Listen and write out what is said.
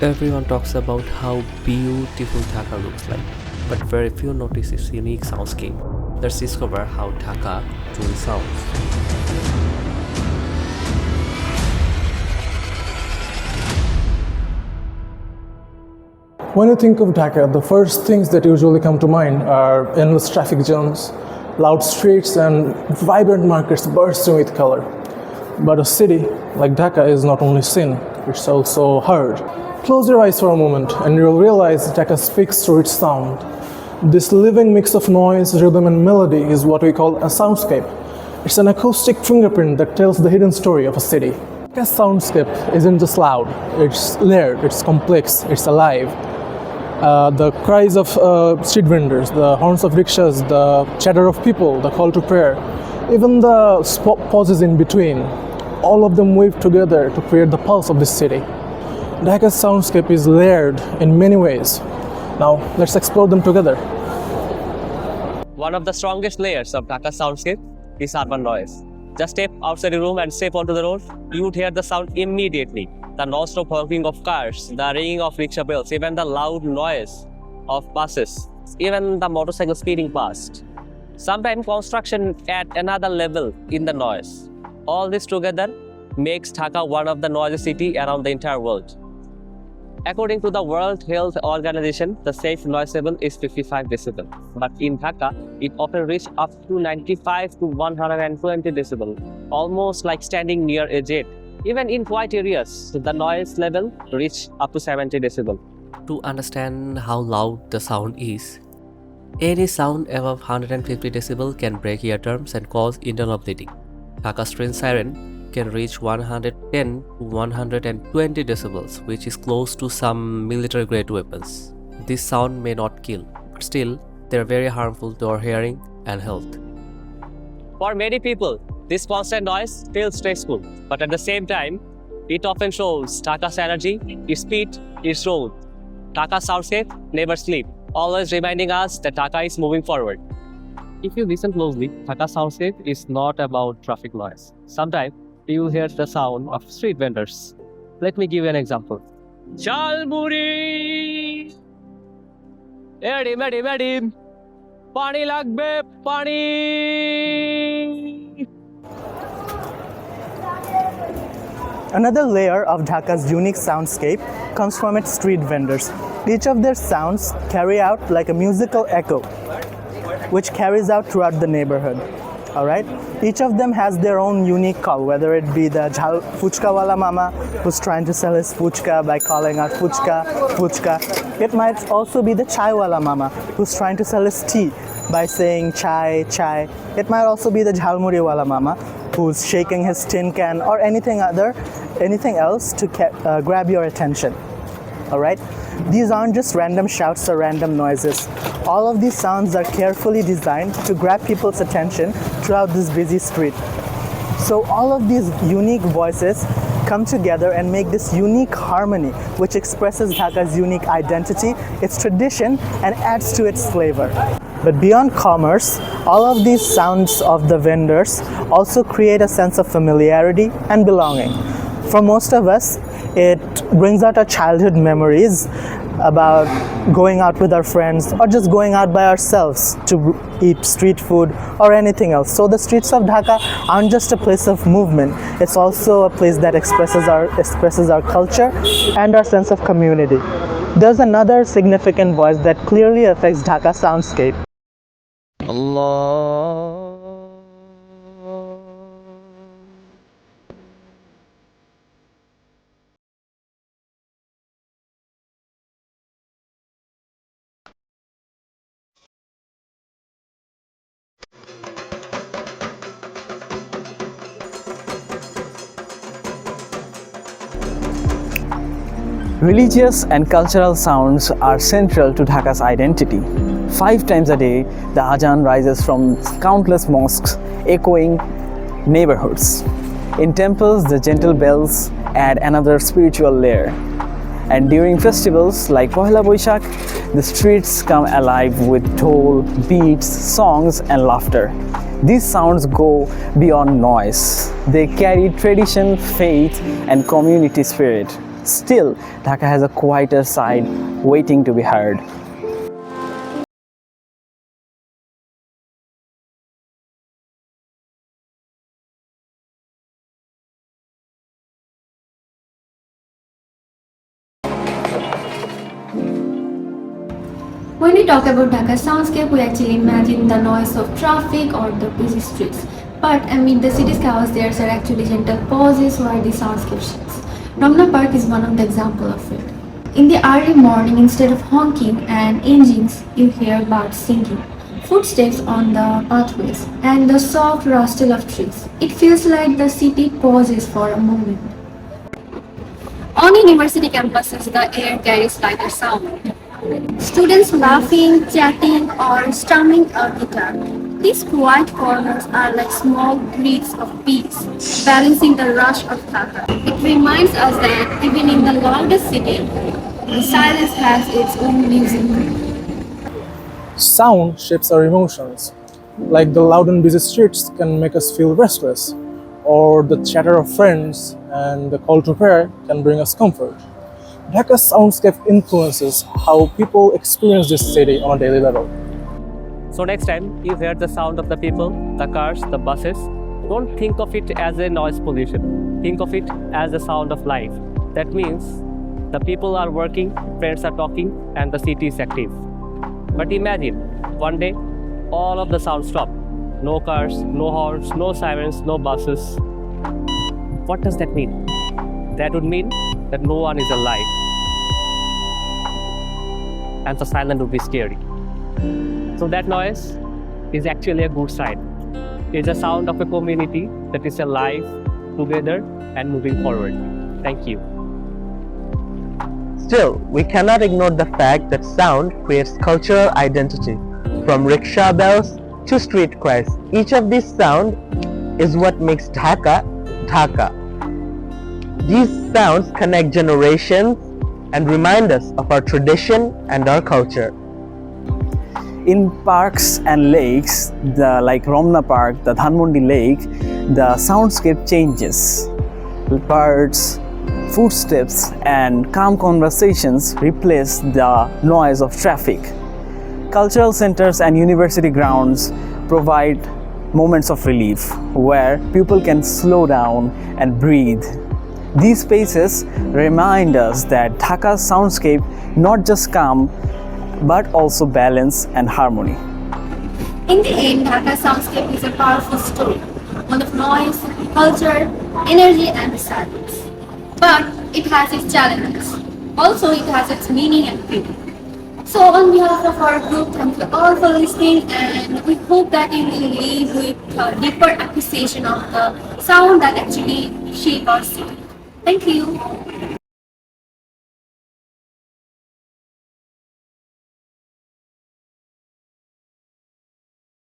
Everyone talks about how beautiful Dhaka looks like, but very few notice its unique soundscape. Let's discover how Dhaka truly sounds. When you think of Dhaka, the first things that usually come to mind are endless traffic jams, loud streets, and vibrant markets bursting with color. But a city like Dhaka is not only seen, it's also heard. Close your eyes for a moment and you'll realize Dhaka speaks through its sound. This living mix of noise, rhythm, and melody is what we call a soundscape. It's an acoustic fingerprint that tells the hidden story of a city. Dhaka's soundscape isn't just loud, it's layered, it's complex, it's alive. The cries of street vendors, the horns of rickshaws, the chatter of people, the call to prayer, even the pauses in between, all of them weave together to create the pulse of this city. Dhaka's soundscape is layered in many ways. Now, let's explore them together. One of the strongest layers of Dhaka's soundscape is urban noise. Just step outside the room and step onto the road, you would hear the sound immediately. The non-stop honking of cars, the ringing of rickshaw bells, even the loud noise of buses, even the motorcycle speeding past. Sometimes construction at another level in the noise. All this together makes Dhaka one of the noisiest cities around the entire world. According to the World Health Organization, the safe noise level is 55 decibel. But in Dhaka, it often reaches up to 95 to 120 decibel, almost like standing near a jet. Even in quiet areas, the noise level reaches up to 70 decibel. To understand how loud the sound is, any sound above 150 decibel can break eardrums and cause internal bleeding. Dhaka's train siren can reach 110 to 120 decibels, which is close to some military-grade weapons. This sound may not kill, but still, they are very harmful to our hearing and health. For many people, this constant noise feels stressful, but at the same time, it often shows Dhaka's energy, its speed, its road. Dhaka's soundscape never sleeps, always reminding us that Dhaka is moving forward. If you listen closely, Dhaka's soundscape is not about traffic noise. Sometimes you will hear the sound of street vendors. Let me give you an example. Chalmuri! Edim! Pani lagbe, pani! Another layer of Dhaka's unique soundscape comes from its street vendors. Each of their sounds carry out like a musical echo, which carries out throughout the neighborhood. Alright? Each of them has their own unique call, whether it be the fuchka wala mama who's trying to sell his fuchka by calling out fuchka, fuchka. It might also be the chai wala mama who's trying to sell his tea by saying chai, chai. It might also be the jhalmuri wala mama who's shaking his tin can or anything else to grab your attention. Alright? These aren't just random shouts or random noises. All of these sounds are carefully designed to grab people's attention throughout this busy street. So all of these unique voices come together and make this unique harmony, which expresses Dhaka's unique identity, its tradition, and adds to its flavor. But beyond commerce, all of these sounds of the vendors also create a sense of familiarity and belonging. For most of us, it brings out our childhood memories about going out with our friends or just going out by ourselves to eat street food or anything else. So the streets of Dhaka aren't just a place of movement, it's also a place that expresses our culture and our sense of community. There's another significant voice that clearly affects Dhaka soundscape. Allah. Religious and cultural sounds are central to Dhaka's identity. 5 times a day, the Adhan rises from countless mosques, echoing neighborhoods. In temples, the gentle bells add another spiritual layer. And during festivals like Pohela Boishakh, the streets come alive with dhol, beats, songs, and laughter. These sounds go beyond noise. They carry tradition, faith, and community spirit. Still, Dhaka has a quieter side waiting to be heard. When we talk about Dhaka soundscape, we actually imagine the noise of traffic or the busy streets. But amid the city's chaos, there are actually gentle pauses where the soundscape shifts. Ramna Park is one of the examples of it. In the early morning, instead of honking and engines, you hear birds singing, footsteps on the pathways, and the soft rustle of trees. It feels like the city pauses for a moment. On university campuses, the air carries lighter sound. Students laughing, chatting, or strumming a guitar. These quiet corners are like small breaths of peace, balancing the rush of Dhaka. It reminds us that even in the loudest city, the silence has its own music. Sound shapes our emotions. Like the loud and busy streets can make us feel restless, or the chatter of friends and the call to prayer can bring us comfort. Dhaka's soundscape influences how people experience this city on a daily level. So next time you hear the sound of the people, the cars, the buses, don't think of it as a noise pollution. Think of it as the sound of life. That means the people are working, friends are talking, and the city is active. But imagine, one day, all of the sound stop. No cars, no horns, no sirens, no buses. What does that mean? That would mean that no one is alive. And the silence would be scary. So that noise is actually a good sign. It's the sound of a community that is alive, together, and moving forward. Thank you. Still, we cannot ignore the fact that sound creates cultural identity. From rickshaw bells to street cries, each of these sounds is what makes Dhaka, Dhaka. These sounds connect generations and remind us of our tradition and our culture. In parks and lakes, like Ramna Park, the Dhanmondi Lake, the soundscape changes. Birds, footsteps, and calm conversations replace the noise of traffic. Cultural centers and university grounds provide moments of relief where people can slow down and breathe. These spaces remind us that Dhaka's soundscape not just calm but also balance and harmony. In the end, Dhaka soundscape is a powerful story, one of noise, culture, energy, and silence. But it has its challenges. Also, it has its meaning and beauty. So, on behalf of our group, thank you all for listening, and we hope that you will leave with a deeper appreciation of the sound that actually shape our city. Thank you.